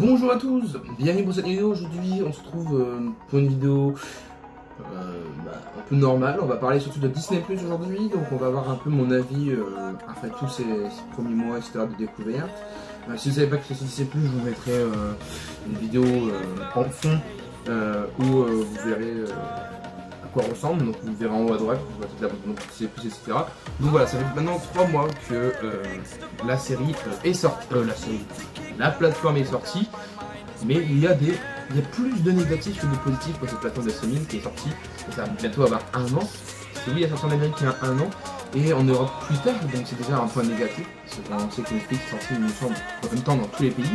Bonjour à tous, bienvenue pour cette vidéo. Aujourd'hui on se retrouve pour une vidéo un peu normale. On va parler surtout de Disney Plus aujourd'hui, donc on va voir un peu mon avis après tous ces premiers mois etc. de découverte. Si vous ne savez pas que c'est Disney Plus, je vous mettrai une vidéo en fond où vous verrez à quoi ressemble. Donc vous verrez en haut à droite, vous voyez toute la bande Disney Plus etc. Donc voilà, ça fait maintenant 3 mois que la série est sortie. La plateforme est sortie, mais il y a plus de négatifs que de positifs pour cette plateforme de streaming qui est sortie. Et ça va bientôt avoir 1 an. C'est oui, elle est sortie en Amérique il y a 1 an, et en Europe plus tard, donc c'est déjà un point négatif. Parce qu'on sait que Netflix est sorti, il me semble, en même temps dans tous les pays.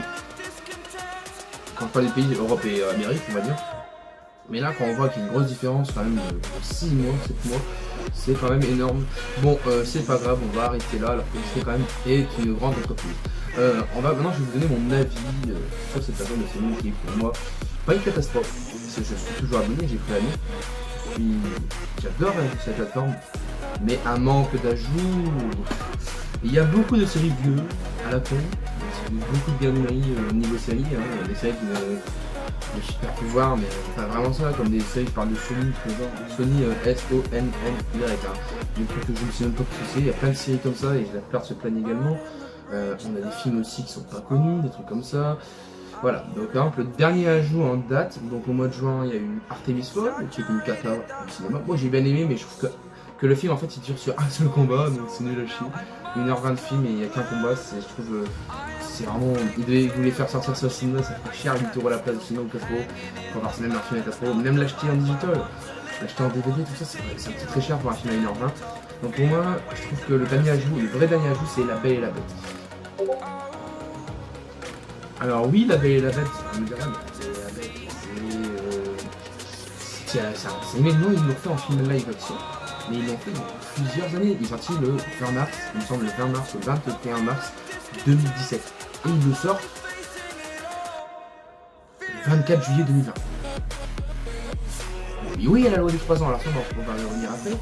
Quand je parle des pays, Europe et Amérique, on va dire. Mais là, quand on voit qu'il y a une grosse différence, quand même, de 6 mois, 7 mois, c'est quand même énorme. Bon, c'est pas grave, on va arrêter là, alors que Disney quand même est une grande entreprise. Maintenant, je vais vous donner mon avis sur cette plateforme de streaming qui est pour moi pas une catastrophe. Parce que je suis toujours abonné, j'ai pris l'année. Puis j'adore cette plateforme, mais un manque d'ajouts. Il y a beaucoup de séries vieux à la con, beaucoup de gardineries au niveau série, hein, des séries de super pouvoir, mais pas vraiment ça, comme des séries, je parle de Sony, Sony S-O-N-N-Y, des trucs que je ne sais même pas ce que c'est. Il y a plein de séries comme ça et la plupart se plaignent également. On a des films aussi qui sont pas connus, des trucs comme ça. Voilà, donc par exemple le dernier ajout en date, donc au mois de juin il y a eu Artemis Fowl, qui est une cata au cinéma. Moi j'ai bien aimé, mais je trouve que le film en fait il dure sur un seul combat, donc c'est nul à chier. 1h20 de film et il n'y a qu'un combat, je trouve c'est vraiment. Il voulait faire sortir ça au cinéma, ça fait cher, 8 € la place du cinéma ou 4 €. Pour voir même un film à 4 €, même l'acheter en digital, l'acheter en DVD, tout ça, c'est un petit très cher pour un film à 1h20. Donc pour moi, je trouve que le dernier ajout, le vrai dernier ajout, c'est La Belle et la Bête. Alors oui, La Belle et la Bête, on me dira, mais La Bête, c'est aimé, non, ils l'ont fait en film live action, mais ils l'ont fait dans plusieurs années. Ils sont sortis le 20 mars, il me semble le 20 mars, le 21 mars 2017. Et ils le sortent le 24 juillet 2020. Et oui, elle a la loi des 3 ans, alors ça, on va y revenir après.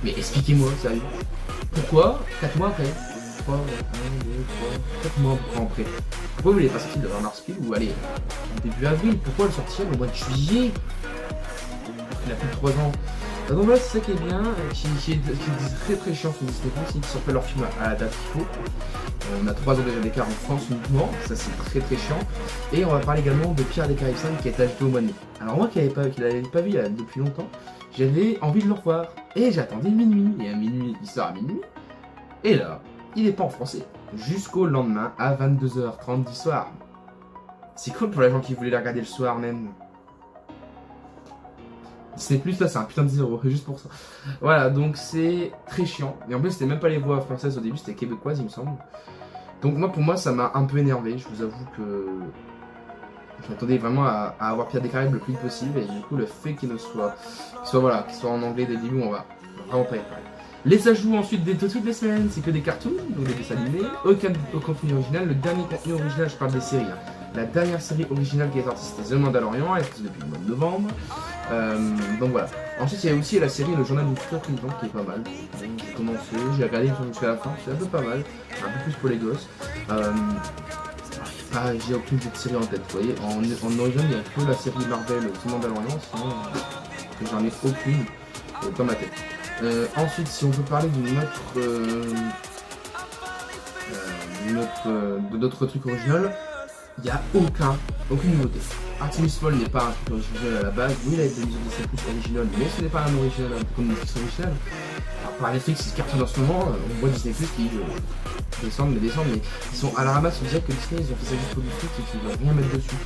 Mais expliquez-moi, sérieux. Pourquoi 4 mois après 3, 1, 2, 3, 4 mois après. Pourquoi vous l'avez pas sorti le 20 mars pile, ou allez, début avril? Pourquoi le sortir le mois de juillet? Il a plus de 3 ans. Donc voilà, c'est ça qui est bien, qui est très très chiant sur Disney+, c'est qu'ils sortent pas leur film à la date qu'il faut. On a 3 ans déjà d'écart en France uniquement, ça c'est très très chiant. Et on va parler également de Pirates des Caraïbes 5 qui a été ajouté au mois de mai. Alors moi qui l'avais pas vu depuis longtemps, j'avais envie de le revoir. Et j'attendais minuit, et à minuit, il sort à minuit. Et là, il est pas en français. Jusqu'au lendemain à 22h30 du soir. C'est cool pour les gens qui voulaient la regarder le soir même. C'est plus là, c'est un putain de 10 €, juste pour ça. Voilà, donc c'est très chiant. Et en plus, c'était même pas les voix françaises au début, c'était québécoise, il me semble. Donc pour moi, ça m'a un peu énervé. Je vous avoue que je m'attendais vraiment à avoir Pirates des Caraïbes le plus vite possible. Et du coup, le fait qu'il soit en anglais dès le début, on va vraiment pas y parler. Les ajouts ensuite de toutes les semaines, c'est que des cartoons, donc des dessins animés, aucun contenu original. Le dernier contenu original, je parle des séries. La dernière série originale qui est sortie, c'était The Mandalorian, elle est sortie depuis le mois de novembre. Donc voilà. Ensuite, il y a aussi la série Le Journal du Futur Président qui est pas mal. J'ai commencé, j'ai regardé jusqu'à la fin, c'est un peu pas mal, un peu plus pour les gosses. J'ai aucune petite série en tête, vous voyez. En original, il n'y a que la série Marvel The Mandalorian, sinon que j'en ai aucune dans ma tête. Ensuite, si on peut parler d'autres trucs originaux, il n'y a aucune nouveauté. Artemis Fowl n'est pas un truc original à la base. Oui, il a été mis au Disney Plus original, mais ce n'est pas un original comme Netflix original. Alors, par Netflix, ils cartonnent en ce moment. On voit Disney Plus qui descendent, mais ils sont à la ramasse. On dirait que Disney, ils ont fait ça juste pour du fric et qu'ils ne veulent rien mettre dessus.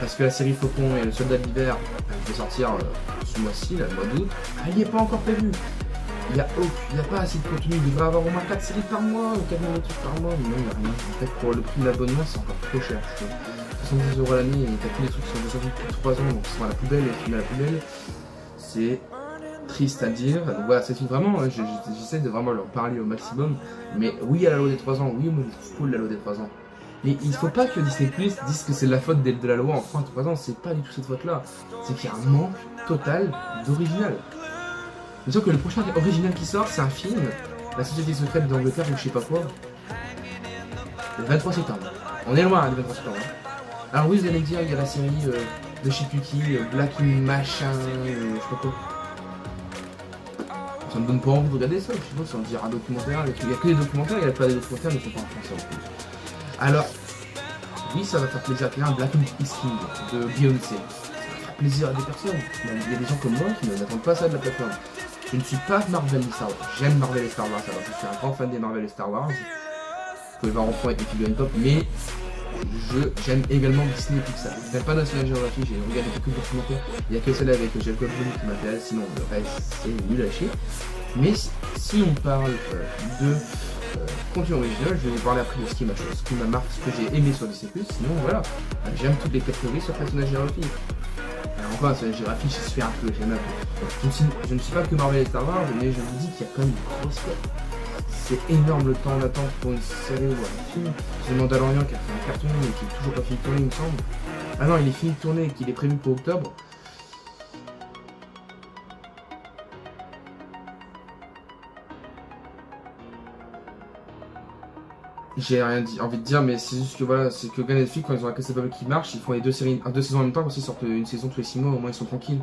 Parce que la série Faucon et le Soldat de l'hiver, elle devait sortir ce mois-ci, le mois d'août, elle n'y est pas encore prévue. Il n'y a pas assez de contenu, il devrait avoir au moins 4 séries par mois ou 4 nouveaux trucs par mois, mais non, il n'y a rien. En fait, pour le prix de l'abonnement, c'est encore trop cher. 70 € l'année, et t'as tous les trucs qui sont descendus depuis 3 ans, donc ils sont à la poubelle, et les films à la poubelle. C'est triste à dire. Donc voilà, c'est vraiment, j'essaie de vraiment leur parler au maximum. Mais oui à la loi des 3 ans, oui, moi je trouve cool la loi des 3 ans. Mais il faut pas que Disney Plus dise que c'est la faute de la loi en France 3 ans, c'est pas du tout cette faute-là. C'est qu'il y a un manque total d'original. Bien sûr que le prochain original qui sort, c'est un film La Société secrète d'Angleterre ou je sais pas quoi. Le 23 septembre. On est loin hein, du 23 septembre. Hein. Alors oui, vous allez me dire, il y a la série de je sais plus qui, Black in Machin, je sais pas quoi. Ça me donne pas envie de regarder ça, je sais pas si on dirait un documentaire, il y a que des documentaires, il y a pas des documentaires, mais ils sont pas en français en plus. Alors, oui, ça va faire plaisir à quelqu'un, Black in King de Beyoncé. Ça va faire plaisir à des personnes. Il y a des gens comme moi qui n'attendent pas ça de la plateforme. Je ne suis pas Marvel et Star Wars. J'aime Marvel et Star Wars, alors je suis un grand fan des Marvel et Star Wars. Vous pouvez voir en fond avec les figurines pop, mais j'aime également Disney et Pixar. Je n'aime pas National Geographic, j'ai regardé quelques documentaires. Il n'y a que celle avec Jacob Blum qui m'intéresse, sinon le reste c'est nul à chier. Mais si on parle de contenu original, je vais vous parler après de ce qui m'a marqué, ce que j'ai aimé sur Disney+. Sinon voilà, j'aime toutes les catégories sur National Geographic. Alors encore, National Geographic, je suis un peu, j'aime un peu. Je ne suis pas que Marvel et Star Wars, mais je vous dis qu'il y a quand même une grosse tête. C'est énorme le temps d'attente pour une série ou un film. C'est le Mandalorian qui a fait un carton mais qui est toujours pas fini de tourner, il me semble. Ah non, il est fini de tourner et qu'il est prévu pour octobre. J'ai rien dit, envie de dire, mais c'est juste que voilà, c'est que Netflix, quand ils ont un Cassable qui marche, ils font les deux saisons en même temps, parce qu'ils sortent une saison tous les 6 mois, au moins ils sont tranquilles.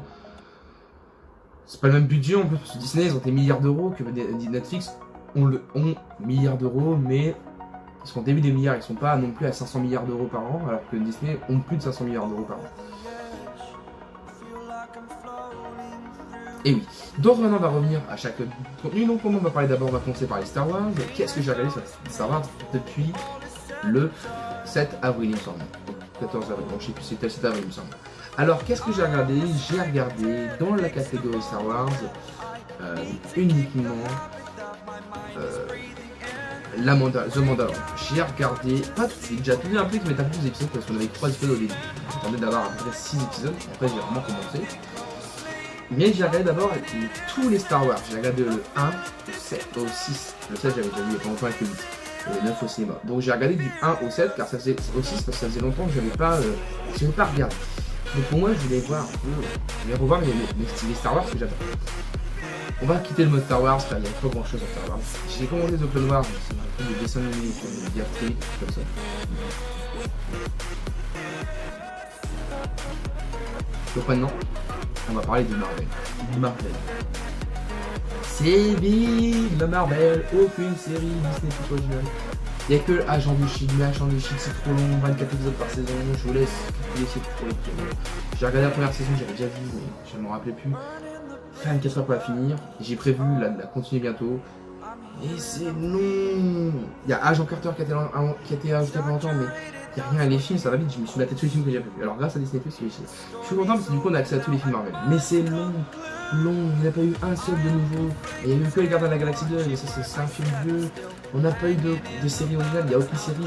C'est pas le même budget en plus, parce que Disney, ils ont des milliards d'euros, que Netflix ont milliards d'euros, mais ils sont au début des milliards, ils sont pas non plus à 500 milliards d'euros par an, alors que Disney ont plus de 500 milliards d'euros par an. Et oui, donc maintenant on va revenir à chaque contenu, donc on va parler d'abord, on va commencer par les Star Wars. Qu'est-ce que j'ai regardé sur Star Wars depuis le 7 avril, il me semble. 14 avril, donc je sais plus, c'était le 7 avril, il me semble. Alors, qu'est-ce que j'ai regardé? J'ai regardé dans la catégorie Star Wars uniquement The Mandalorian. J'ai regardé, pas tout de suite, j'ai attendu un peu que mettre un peu plus d'épisodes parce qu'on avait 3 épisodes au début. J'attendais d'avoir à peu près 6 épisodes, après j'ai vraiment commencé. Mais j'ai regardé d'abord tous les Star Wars. J'ai regardé le 1, le 7, au 6. Le 7 j'avais déjà vu il y a pas longtemps avec le 8. Et le 9 au cinéma. Donc j'ai regardé du 1 au 7 car ça faisait au 6 parce que ça faisait longtemps que je n'avais pas regardé. Donc pour moi je voulais voir un peu, je voulais revoir les Star Wars que j'adore. On va quitter le mode Star Wars car il n'y a pas grand chose en Star Wars. J'ai commandé The Clone Wars, c'est un peu de dessin animé, de diatribe, comme ça. Donc maintenant, on va parler de Marvel. C'est vive le Marvel, aucune série Disney plus originale. Il n'y a que Agent du Shield, mais Agent du Shield c'est trop long, 24 épisodes par saison, je vous laisse laisser trop les pieds. J'ai regardé la première saison, j'avais déjà vu, mais je ne me rappelais plus. 24 heures pour la finir, j'ai prévu la continuer bientôt. Et c'est long. Il y a Agent Carter qui a été ajouté pendant longtemps, mais il n'y a rien, les films ça va vite, je me suis battu tous les films que j'ai prévus. Alors grâce à Disney+, je suis content parce que du coup on a accès à tous les films Marvel. Mais c'est long, il n'y en a pas eu un seul de nouveau. Et il y a eu que les Gardiens de la Galaxie 2, et ça c'est un film vieux. On n'a pas eu de série originale, il n'y a aucune série.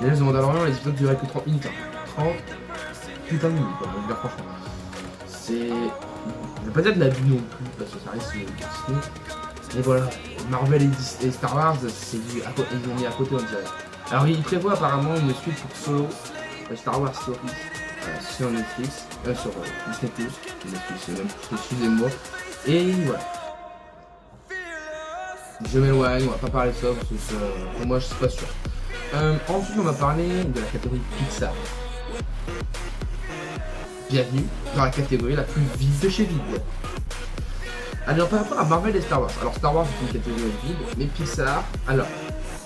Les The Mandalorian, les épisodes duraient que 30 minutes. Hein. 30 putain de minutes, quoi, je veux dire franchement. C'est... Je vais pas dire de la vie non plus, parce que ça reste Disney. Mais voilà, Marvel et Star Wars, c'est vu ils ont mis à côté on dirait. Alors ils prévoient apparemment une suite pour Solo, Star Wars Stories, sur Netflix, sur Disney+, Netflix, excusez-moi. Et voilà. Je m'éloigne, on va pas parler de ça, parce que pour moi je suis pas sûr. Ensuite on va parler de la catégorie Pixar. Bienvenue dans la catégorie la plus vide de chez vide. Alors par rapport à Marvel et Star Wars, alors Star Wars c'est une catégorie vide, mais Pixar, alors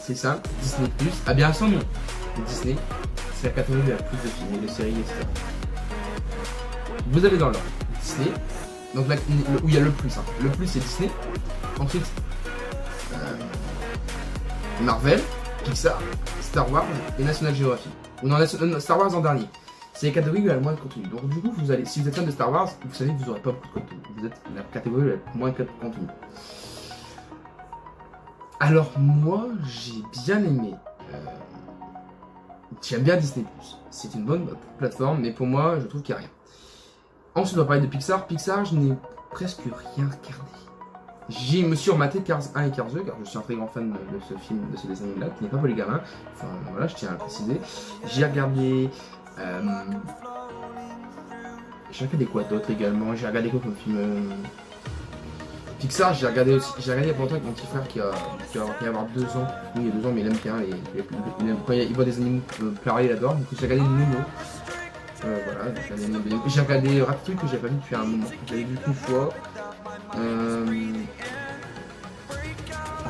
c'est simple, Disney+, a bien son nom. Disney, c'est la catégorie la plus de films et de séries, etc. Vous avez dans l'ordre Disney, donc là, où il y a le plus, hein. Le plus c'est Disney, ensuite Marvel, Pixar, Star Wars et National Geographic. Ou non, Star Wars en dernier. C'est les catégories où il y a le moins de contenu. Donc du coup, si vous êtes fan de Star Wars, vous savez que vous n'aurez pas beaucoup de contenu. Vous êtes la catégorie où il y a le moins de contenu. Alors moi, j'ai bien aimé. J'aime bien Disney+. C'est une bonne plateforme, mais pour moi, je trouve qu'il n'y a rien. Ensuite, on va parler de Pixar. Pixar, je n'ai presque rien regardé. Je me suis rematé Cars 1 et Cars 2, car je suis un très grand fan de ce film, de ce dessin animé-là, qui n'est pas pour les gamins. Enfin, voilà, je tiens à le préciser. J'ai regardé... j'ai regardé quoi d'autre également? J'ai regardé quoi comme film Pixar, j'ai regardé aussi, j'ai regardé il y a pas longtemps avec mon petit frère qui va avoir 2 ans. Oui, il y a 2 ans, mais il aime bien. Quand il voit des animaux pleurer, il adore. Donc j'ai regardé Nemo. Voilà, j'ai regardé Ratatouille que j'ai pas vu depuis un moment. J'avais vu qu'une fois. Je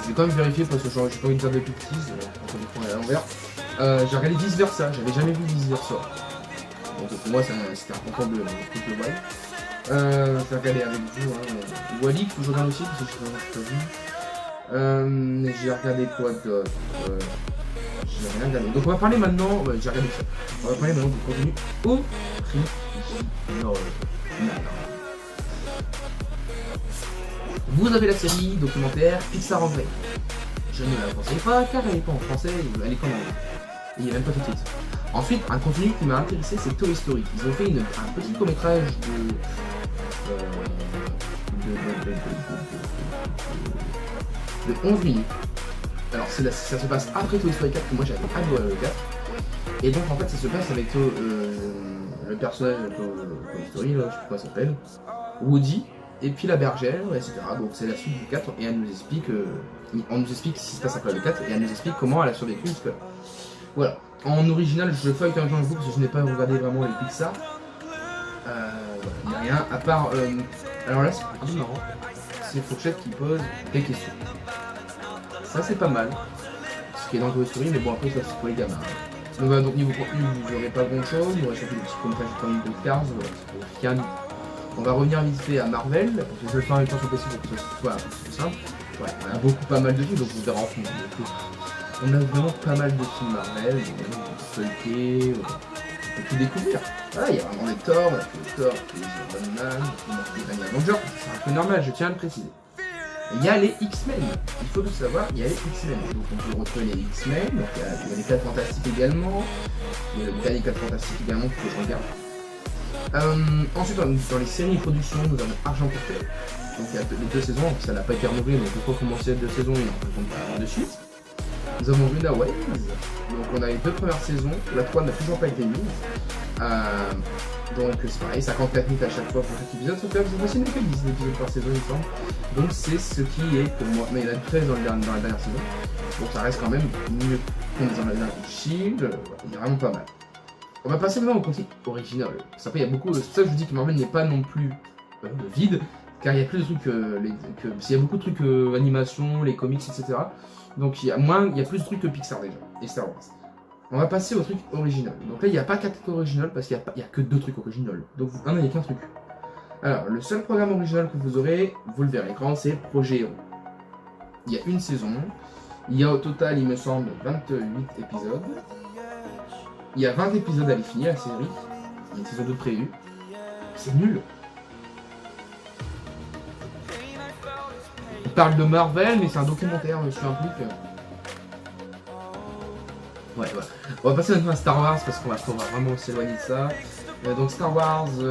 vais quand même vérifier parce que j'ai pas envie de dire des bêtises. On est à l'envers. J'ai regardé Vice Versa, j'avais jamais vu Vice Versa. Donc pour moi c'était un concours de global. J'ai regardé avec vous, hein. Wally, que je regarde aussi parce que je l'ai pas vu. J'ai regardé quoi d'autre? J'ai rien regardé. Donc on va parler maintenant, j'ai regardé ça. On va parler maintenant du contenu original. Vous avez la série documentaire Pixar en vrai. Je ne la conseille pas car elle n'est pas en français, elle est qu'en anglais. Et il n'y a même pas tout de suite. Ensuite, un contenu qui m'a intéressé, c'est Toy Story. Ils ont fait un petit court-métrage de 11 minutes. Alors, ça se passe après Toy Story 4, que moi j'avais adoré le 4. Et donc, en fait, ça se passe avec le personnage de Toy Story, là, je sais pas comment ça s'appelle, Woody, et puis la bergère, etc. Donc, c'est la suite du 4, et elle nous explique, ce qui se passe après le 4, et elle nous explique comment elle a survécu jusque-là. Voilà. En original, je feuille un peu vous parce que je n'ai pas regardé vraiment les Pixar. Il n'y a rien à part. Alors là, c'est un peu marrant. C'est Fourchette qui pose des questions. Ça, c'est pas mal. Ce qui est dans Toy Story, mais bon, après, ça, c'est pour les gamins. Donc, voilà, donc niveau contenu, vous n'aurez pas grand chose. Il y aura surtout des petits commentaires comme de Cars. Voilà, on va revenir vite fait à Marvel. Parce que je vais le faire en même temps sur PC pour que ce soit un peu plus simple. Ouais, on a beaucoup pas mal de films, donc vous verrez en fond. On a vraiment pas mal de films Marvel, on peut tout découvrir. Voilà, il y a vraiment des Thor, des Iron Man, des Avengers, c'est un peu normal, je tiens à le préciser. Il y a les X-Men, il faut tout savoir, il y a les X-Men. Donc on peut retrouver les X-Men, donc il y a les 4 Fantastiques également, il y a le dernier 4 Fantastiques également que je regarde. Ensuite, dans les séries et productions, nous avons Argent Porté. Donc il y a les 2 saisons, ça n'a pas été renouvelé, donc il faut commencer les 2 saisons et on ne peut pas avoir de suite. Nous avons Runaways, donc on a les 2 premières saisons, la 3 n'a toujours pas été mise. Donc c'est pareil, 54 minutes à chaque fois pour chaque épisode, sauf que je vois qu'il y a 10 épisodes par saison il me semble. Donc c'est ce qui est pour moi, mais il y en a 13 dans la dernière saison, donc ça reste quand même mieux qu'on est dans la dernière Shield, il y a vraiment pas mal. On va passer maintenant au contenu original. Après il y a beaucoup, c'est pour ça que je vous dis que Marvel n'est pas non plus vide, car il y a plus de trucs, il y a beaucoup de trucs animation, les comics, etc. Donc il y a plus de trucs que Pixar déjà, et Star Wars. On va passer au truc original. Donc là il n'y a pas 4 trucs originaux parce qu'il n'y a que 2 trucs originaux. Donc il n'y a qu'un truc. Alors le seul programme original que vous aurez, vous le verrez à l'écran, c'est Projet Héros. Il y a une saison. Il y a au total, il me semble, 28 épisodes. Il y a 20 épisodes à les finir la série. Il y a une saison 2 prévue. C'est nul. On parle de Marvel, mais c'est un documentaire sur un truc. Ouais. On va passer maintenant à Star Wars parce qu'on va vraiment s'éloigner de ça. Donc Star Wars, il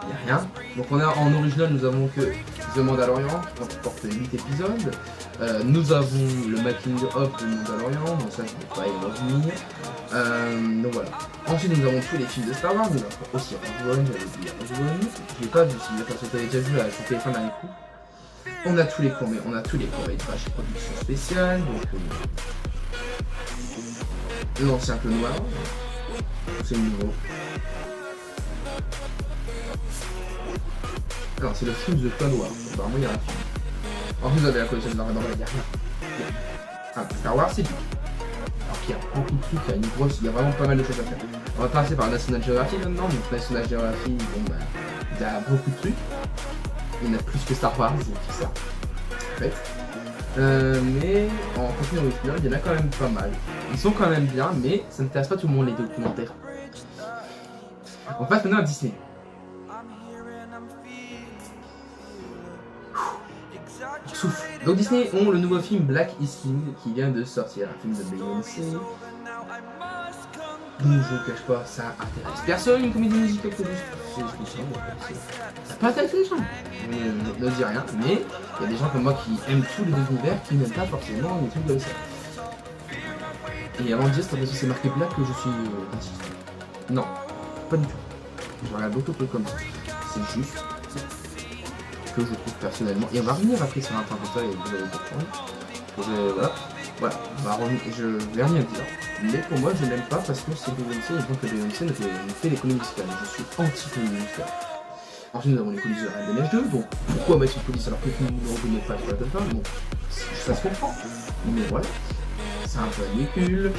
n'y a rien. Donc on a en original, nous avons que The Mandalorian, qui porte 8 épisodes. Nous avons le making of de Mandalorian, donc ça je ne vais pas y revenir. Donc voilà. Ensuite nous avons tous les films de Star Wars, nous avons aussi Rogue One, j'avais oublié Rogue One. Je l'ai pas vu, parce que tu avais déjà vu sur téléphone dernier coup. On a tous les courts-métrages et productions spéciales, donc l'ancien Clone Noir, c'est le nouveau. Non, c'est le film de Clone Noir, apparemment il y a un film. En plus vous avez la collection de la Redemption, il n'y a rien. Ah, Star Wars c'est tout. Alors qu'il y a beaucoup de trucs, il y a vraiment pas mal de choses à faire. On va passer par National Geographic maintenant, donc National Geographic, bon bah, il y a beaucoup de trucs. Il y en a plus que Star Wars et tout ça. En fait. Mais en contenu original, il y en a quand même pas mal. Ils sont quand même bien, mais ça n'intéresse pas tout le monde les documentaires. On passe maintenant à Disney. Souffle. Donc Disney ont le nouveau film Black is King qui vient de sortir, un film de Beyoncé. Donc je vous cache pas, ça intéresse personne, une comédie musicale que c'est spécial, ça peut intéresser les gens. Ne dis rien, mais il y a des gens comme moi qui aiment tous les deux univers qui n'aiment pas forcément les trucs comme ça. Et avant de dire, c'est parce que c'est marqué Black que je suis raciste. Non, pas du tout. Je regarde beaucoup de trucs comme ça. C'est juste que je trouve personnellement. Et on va revenir après sur un point comme ça et vous allez comprendre. Voilà, je vais rien dire. Mais pour moi, je n'aime pas parce que c'est Beyoncé et donc Beyoncé ne fait l'économie musicale. Je suis anti-économie musicale. Ensuite, nous avons les coulisses de la Reine des Neiges 2. Donc, pourquoi mettre une police alors que tout le monde ne reconnaît pas sur la plateforme? Bon, ça se comprend. Mais voilà, c'est un peu ridicule.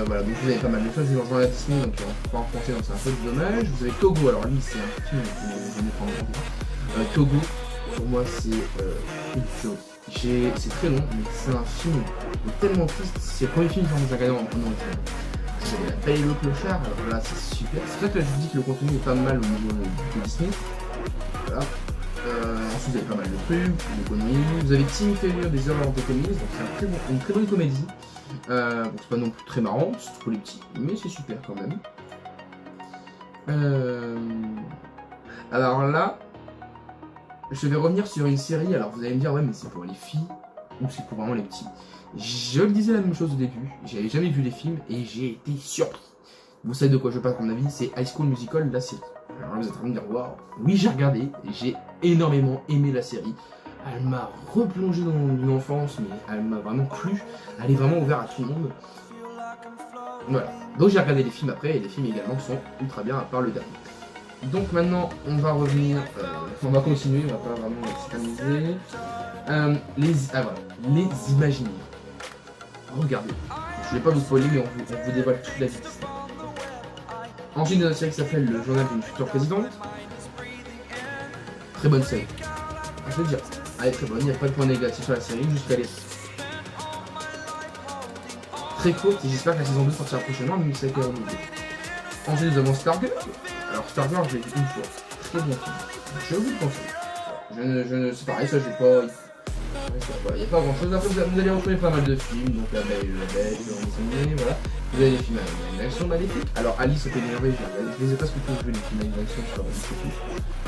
Voilà, donc vous avez pas mal de choses. Je vais rejoindre la Disney, donc pas en français, donc c'est un peu dommage. Vous avez Togo, alors lui, c'est un film que je n'ai pas encore vu. Togo, pour moi, c'est une chose. C'est très long, mais c'est un film tellement triste. C'est le premier film que j'ai regardé en original. C'est La Belle et le Clochard, alors là c'est super. C'est vrai que là je vous dis que le contenu est pas mal au niveau de Disney. Voilà. Ensuite vous avez pas mal de trucs, de conneries. Vous avez Team Failure des Horreurs de Comics, donc c'est une très bonne comédie. Bon, c'est pas non plus très marrant, c'est pour les petits, mais c'est super quand même. Alors là, je vais revenir sur une série, alors vous allez me dire, ouais mais c'est pour les filles ou c'est pour vraiment les petits. Je le disais la même chose au début, j'avais jamais vu les films et j'ai été surpris. Vous savez de quoi je parle à mon avis, c'est High School Musical, la série. Alors là vous êtes en train de me dire, waouh, oui j'ai regardé et j'ai énormément aimé la série. Elle m'a replongé dans une enfance, mais elle m'a vraiment plu, elle est vraiment ouverte à tout le monde. Voilà, donc j'ai regardé les films après et les films également sont ultra bien à part le dernier. Donc maintenant, on va revenir, on va continuer, on va pas vraiment s'amuser. Voilà, les imaginaires. Regardez, je vais pas vous spoiler, mais on vous dévoile toute la vie. Ensuite, une série qui s'appelle Le Journal d'une future présidente. Très bonne série. Je veux dire, elle est très bonne, il n'y a pas de point négatif sur la série, juste qu'elle est très courte et j'espère que la saison 2 sortira prochainement, même si c'est qu'elle est renouvelée. Ensuite, nous avons Stargirl. Alors Stargirl, je l'ai vu une fois. Très bon film. Je vous le conseille. C'est pareil, ça j'ai pas. Il n'y a pas grand chose. Après, vous allez retrouver pas mal de films. Donc La Belle et la Bête, voilà. Vous avez les films à animation magnifiques. Alors Alice au Pays des Merveilles, je les ai pas ce que tous vu les films à animation sur YouTube.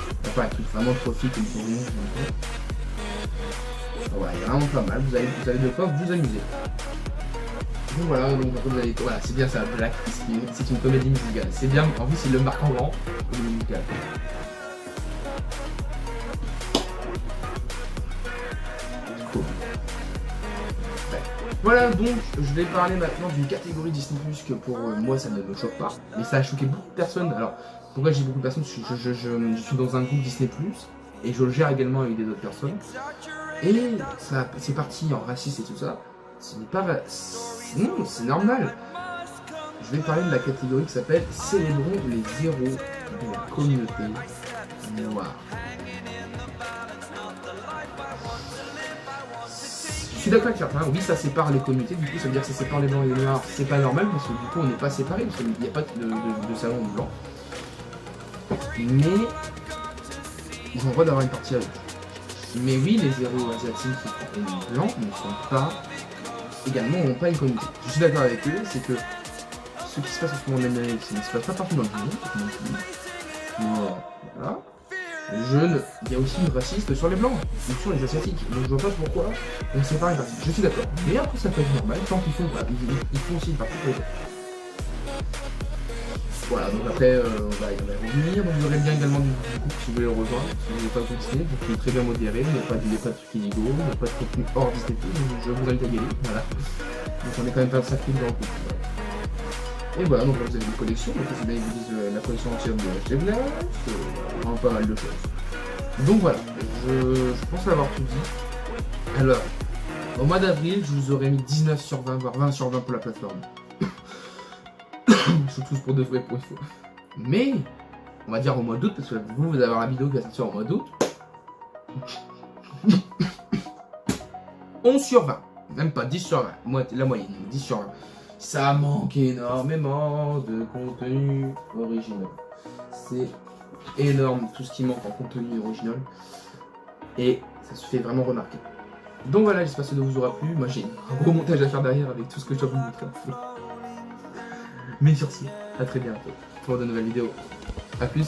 Il n'y a pas un truc vraiment profite comme pour rien. Voilà, il y a vraiment pas mal. Vous avez de quoi vous amuser. Donc voilà, donc après vous allez. Voilà, c'est bien ça, Black Christmas, c'est une comédie musicale. C'est bien, en plus il le marque en grand, comédie musicale. Cool. Ouais. Voilà, donc je vais parler maintenant d'une catégorie Disney+, que pour moi ça ne me choque pas, mais ça a choqué beaucoup de personnes. Alors, pourquoi j'ai beaucoup de personnes? Je suis dans un groupe Disney+, et je le gère également avec des autres personnes. Et ça, c'est parti en raciste et tout ça. Ce n'est pas... Non, c'est normal. Je vais parler de la catégorie qui s'appelle Célébrons les héros de la communauté noire. Je suis d'accord avec certains, oui ça sépare les communautés, du coup ça veut dire que ça sépare les blancs et les noirs, c'est pas normal parce que du coup on n'est pas séparés, parce qu'il n'y a pas de salon de blanc. Mais ils ont le droit d'avoir une partie à eux. Mais oui, les héros asiatiques et blancs ne sont pas également n'ont pas une communauté. Je suis d'accord avec eux, c'est que ce qui se passe en ce moment en Amérique, ça ne se passe pas partout dans le monde. Voilà. Il y a aussi une raciste sur les blancs, ou sur les asiatiques. Donc je vois pas pourquoi on sépare les parties. Je suis d'accord. Mais après ça peut être normal, tant qu'ils font, ils font aussi une partie pour les autres. Voilà, donc après on va revenir. Donc vous aurez le lien également du groupe si vous voulez le rejoindre, si vous voulez pas continuer, donc il est très bien modéré, il n'y a pas de trucs illégaux, il n'y a pas de contenu hors Disney+, donc je vous invite à y aller, voilà. Donc on est quand même 25 000 dans le groupe. Voilà. Et voilà, donc là vous avez des collections, donc c'est bien ils vous disent la collection entière de HT Blast, vraiment pas mal de choses. Donc voilà, je pense avoir tout dit. Alors, au mois d'avril, je vous aurais mis 19 sur 20, voire 20 sur 20 pour la plateforme. Ils sont tous pour deux fois et pour une fois. Mais, on va dire au mois d'août, parce que vous allez avoir la vidéo qui va sortir au mois d'août. 11 sur 20, même pas 10 sur 20, la moyenne, 10 sur 20. Ça manque énormément de contenu original. C'est énorme tout ce qui manque en contenu original. Et ça se fait vraiment remarquer. Donc voilà, j'espère que ça vous aura plu. Moi j'ai un gros montage à faire derrière avec tout ce que je dois vous montrer. Mais sur ce, à très bientôt pour de nouvelles vidéos. A plus.